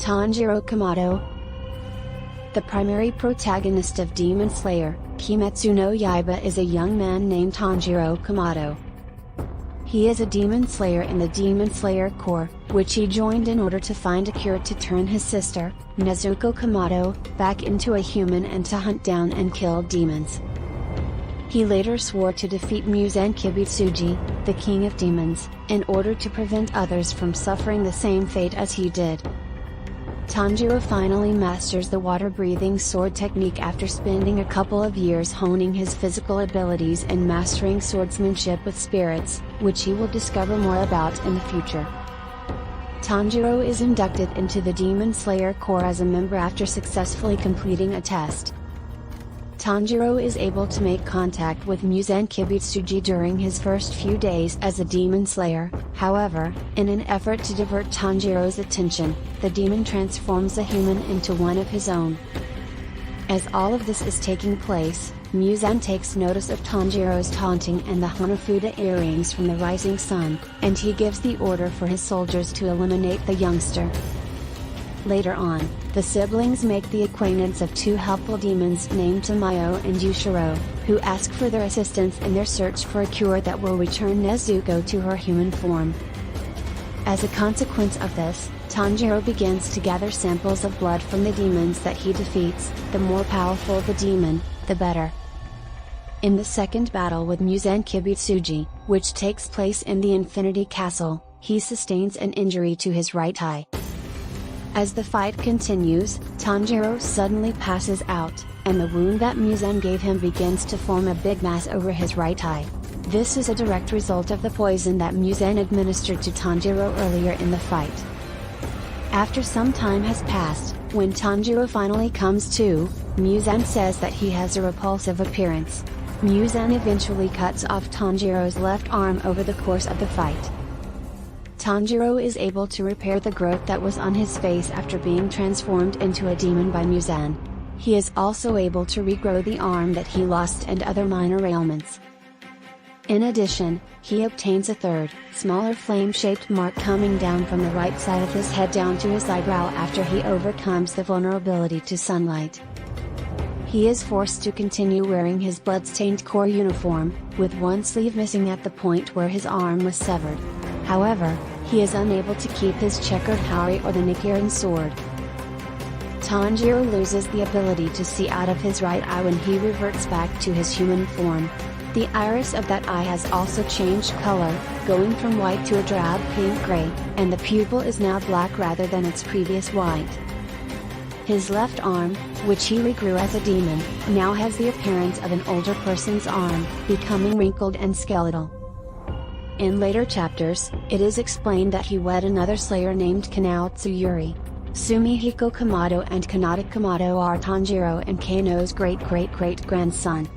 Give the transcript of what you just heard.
Tanjiro Kamado. The primary protagonist of Demon Slayer, Kimetsu no Yaiba, is a young man named Tanjiro Kamado. He is a demon slayer in the Demon Slayer Corps, which he joined in order to find a cure to turn his sister, Nezuko Kamado, back into a human and to hunt down and kill demons. He later swore to defeat Muzan Kibutsuji, the king of demons, in order to prevent others from suffering the same fate as he did. Tanjiro finally masters the water-breathing sword technique after spending a couple of years honing his physical abilities and mastering swordsmanship with spirits, which he will discover more about in the future. Tanjiro is inducted into the Demon Slayer Corps as a member after successfully completing a test. Tanjiro is able to make contact with Muzan Kibutsuji during his first few days as a demon slayer. However, in an effort to divert Tanjiro's attention, the demon transforms a human into one of his own. As all of this is taking place, Muzan takes notice of Tanjiro's taunting and the Hanafuda earrings from the rising sun, and he gives the order for his soldiers to eliminate the youngster. Later on, the siblings make the acquaintance of two helpful demons named Tamayo and Yushiro, who ask for their assistance in their search for a cure that will return Nezuko to her human form. As a consequence of this, Tanjiro begins to gather samples of blood from the demons that he defeats. The more powerful the demon, the better. In the second battle with Muzan Kibutsuji, which takes place in the Infinity Castle, he sustains an injury to his right eye. As the fight continues, Tanjiro suddenly passes out, and the wound that Muzan gave him begins to form a big mass over his right eye. This is a direct result of the poison that Muzan administered to Tanjiro earlier in the fight. After some time has passed, when Tanjiro finally comes to, Muzan says that he has a repulsive appearance. Muzan eventually cuts off Tanjiro's left arm over the course of the fight. Tanjiro is able to repair the growth that was on his face after being transformed into a demon by Muzan. He is also able to regrow the arm that he lost and other minor ailments. In addition, he obtains a third, smaller flame-shaped mark coming down from the right side of his head down to his eyebrow after he overcomes the vulnerability to sunlight. He is forced to continue wearing his blood-stained corps uniform, with one sleeve missing at the point where his arm was severed. However, he is unable to keep his checkered hari or the Nichiren sword. Tanjiro loses the ability to see out of his right eye when he reverts back to his human form. The iris of that eye has also changed color, going from white to a drab pink-gray, and the pupil is now black rather than its previous white. His left arm, which he regrew as a demon, now has the appearance of an older person's arm, becoming wrinkled and skeletal. In later chapters, it is explained that he wed another slayer named Kanao Tsuyuri. Sumihiko Kamado and Kanata Kamado are Tanjiro and Kano's great-great-great-grandson.